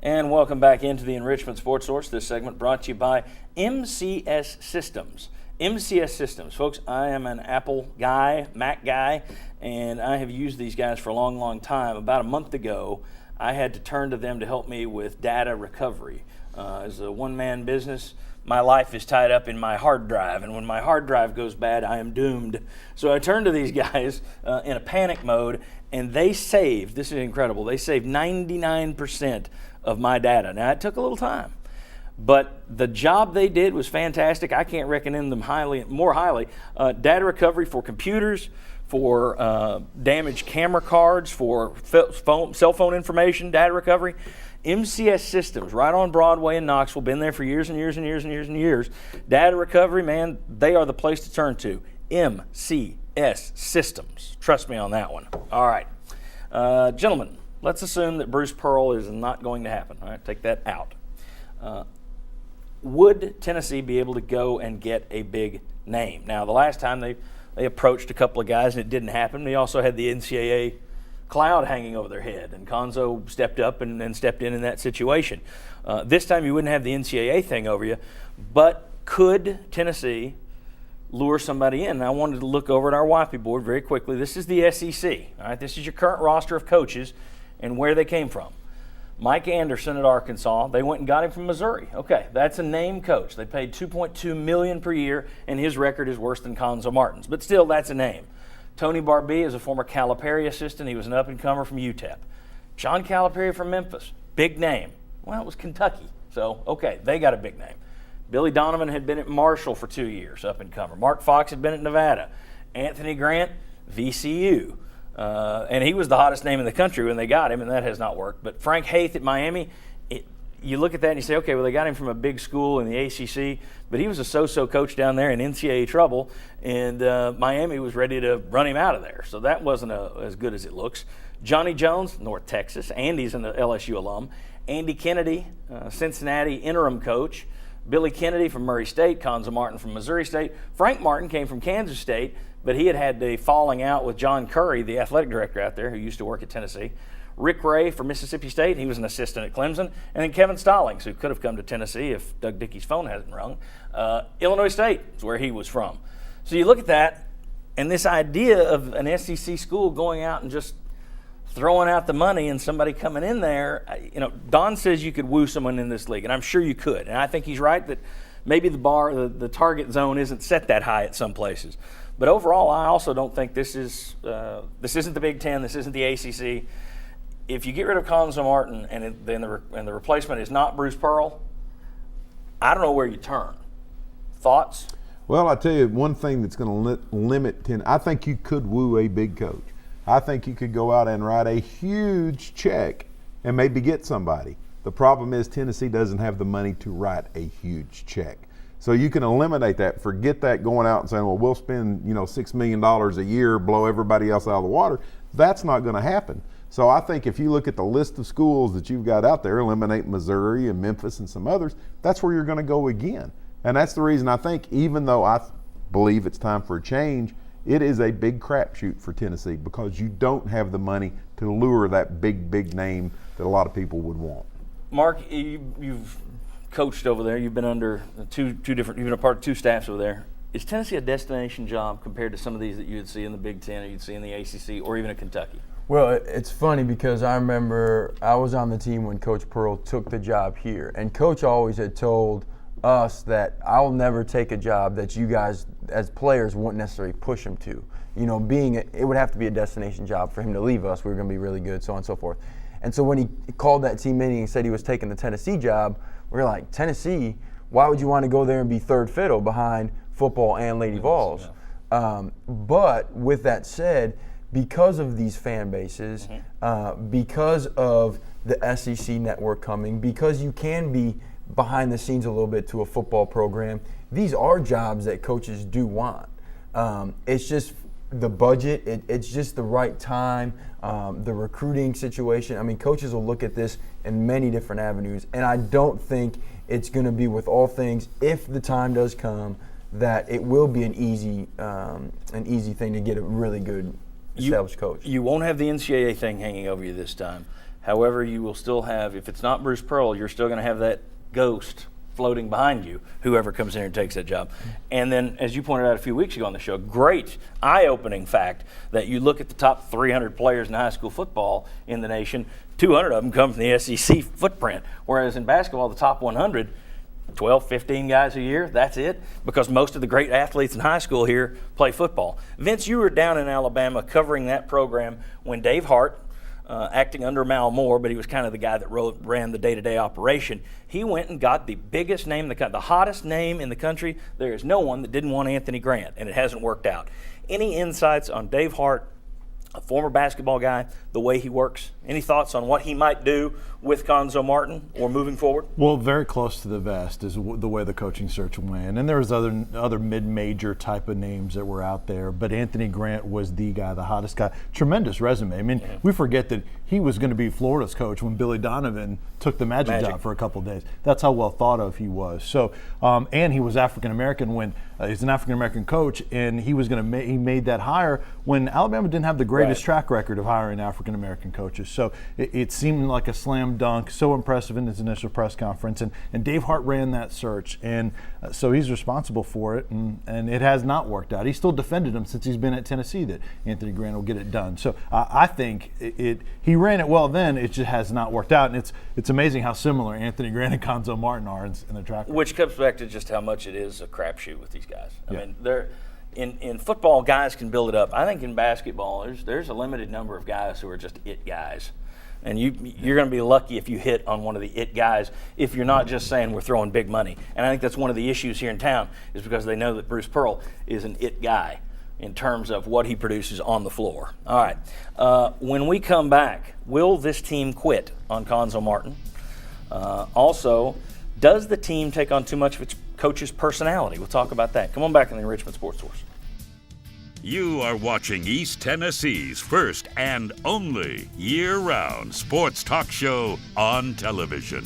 And welcome back into the Enrichment Sports Source. This segment brought to you by MCS Systems. MCS Systems. Folks, I am an Apple guy, Mac guy, and I have used these guys for a long, long time. About a month ago, I had to turn to them to help me with data recovery. As a one-man business, my life is tied up in my hard drive, and when my hard drive goes bad, I am doomed. So I turned to these guys in a panic mode, and they saved, this is incredible, they saved 99% of my data. Now, it took a little time, but the job they did was fantastic. I can't recommend them more highly. Data recovery for computers, for damaged camera cards, for cell phone information, data recovery. MCS Systems, right on Broadway in Knoxville, been there for years and years and years and years and years. Data recovery, man, they are the place to turn to. MCS Systems. Trust me on that one. All right. Gentlemen, let's assume that Bruce Pearl is not going to happen. All right, take that out. Would Tennessee be able to go and get a big name? Now, the last time they approached a couple of guys and it didn't happen. They also had the NCAA cloud hanging over their head, and Conzo stepped up and stepped in that situation. This time you wouldn't have the NCAA thing over you, but could Tennessee lure somebody in? And I wanted to look over at our WIPE board very quickly. This is the SEC. All right, this is your current roster of coaches and where they came from. Mike Anderson at Arkansas, they went and got him from Missouri. Okay, that's a name coach. They paid $2.2 million per year, and his record is worse than Conzo Martin's. But still, that's a name. Tony Barbee is a former Calipari assistant. He was an up-and-comer from UTEP. John Calipari from Memphis, big name. Well, it was Kentucky, so okay, they got a big name. Billy Donovan had been at Marshall for 2 years, up-and-comer. Mark Fox had been at Nevada. Anthony Grant, VCU. And he was the hottest name in the country when they got him, and that has not worked. But Frank Haith at Miami, you look at that and you say, okay, well, they got him from a big school in the ACC, but he was a so-so coach down there in NCAA trouble, and Miami was ready to run him out of there. So that wasn't as good as it looks. Johnny Jones, North Texas. Andy's an LSU alum. Andy Kennedy, Cincinnati interim coach. Billy Kennedy from Murray State. Conzo Martin from Missouri State. Frank Martin came from Kansas State, but he had the falling out with John Curry, the athletic director out there who used to work at Tennessee. Rick Ray from Mississippi State, he was an assistant at Clemson. And then Kevin Stallings, who could have come to Tennessee if Doug Dickey's phone hadn't rung. Illinois State is where he was from. So you look at that, and this idea of an SEC school going out and just throwing out the money and somebody coming in there, Don says you could woo someone in this league, and I'm sure you could. And I think he's right that maybe the bar, the target zone isn't set that high at some places. But overall, I also don't think this isn't the Big Ten, this isn't the ACC. If you get rid of Conzo Martin and the replacement is not Bruce Pearl, I don't know where you turn. Thoughts? Well, I tell you one thing that's going to limit I think you could woo a big coach. I think you could go out and write a huge check and maybe get somebody. The problem is Tennessee doesn't have the money to write a huge check. So you can eliminate that. Forget that going out and saying, well, we'll spend $6 million a year, blow everybody else out of the water. That's not going to happen. So I think if you look at the list of schools that you've got out there, eliminate Missouri and Memphis and some others, that's where you're going to go again. And that's the reason I think, even though I believe it's time for a change, it is a big crapshoot for Tennessee because you don't have the money to lure that big name that a lot of people would want. Mark, you've coached over there. You've been under two different. You've been a part of two staffs over there. Is Tennessee a destination job compared to some of these that you would see in the Big Ten or you'd see in the ACC or even in Kentucky? Well, it's funny because I remember I was on the team when Coach Pearl took the job here, and Coach always had told us that I'll never take a job that you guys as players wouldn't necessarily push him to. It would have to be a destination job for him to leave us. We were going to be really good, so on and so forth. And so when he called that team meeting and said he was taking the Tennessee job, we were like, Tennessee? Why would you want to go there and be third fiddle behind football and Lady Vols? Yeah. But with that said, because of these fan bases, because of the SEC network coming, because you can be behind the scenes a little bit to a football program, these are jobs that coaches do want. It's just the budget, it's just the right time, the recruiting situation. I mean, coaches will look at this in many different avenues, and I don't think it's going to be with all things, if the time does come, that it will be an easy thing to get a really good established coach. You won't have the NCAA thing hanging over you this time. However, you will still have, if it's not Bruce Pearl, you're still going to have that ghost floating behind you, whoever comes in here and takes that job. And then, as you pointed out a few weeks ago on the show, great eye-opening fact that you look at the top 300 players in high school football in the nation, 200 of them come from the SEC footprint, whereas in basketball, the top 100, 12, 15 guys a year, that's it, because most of the great athletes in high school here play football. Vince, you were down in Alabama covering that program when Dave Hart, acting under Mal Moore, but he was kind of the guy that ran the day-to-day operation. He went and got the biggest name in the country, the hottest name in the country. There is no one that didn't want Anthony Grant, and it hasn't worked out. Any insights on Dave Hart, a former basketball guy, the way he works? Any thoughts on what he might do with Cuonzo Martin or moving forward? Well, very close to the vest is the way the coaching search went. And there was other mid-major type of names that were out there, but Anthony Grant was the guy, the hottest guy. Tremendous resume. I mean, we forget that he was going to be Florida's coach when Billy Donovan took the Magic job for a couple of days. That's how well thought of he was. So, and he was African-American when he's an African-American coach, and he was going to he made that hire when Alabama didn't have the greatest track record of hiring African-American coaches. So it seemed like a slam dunk, so impressive in his initial press conference. And Dave Hart ran that search, and so he's responsible for it, and it has not worked out. He still defended him since he's been at Tennessee that Anthony Grant will get it done. So I think he ran it well then, it just has not worked out. And it's amazing how similar Anthony Grant and Cuonzo Martin are in the track record. Which comes back to just how much it is a crapshoot with these guys. I mean, they're in football, guys can build it up. I think in basketball, there's a limited number of guys who are just it guys. And you're going to be lucky if you hit on one of the it guys if you're not just saying we're throwing big money. And I think that's one of the issues here in town is because they know that Bruce Pearl is an it guy in terms of what he produces on the floor. All right. When we come back, will this team quit on Cuonzo Martin? Also, does the team take on too much of its coach's personality? We'll talk about that. Come on back on the Richmond Sports Source. You are watching East Tennessee's first and only year-round sports talk show on television.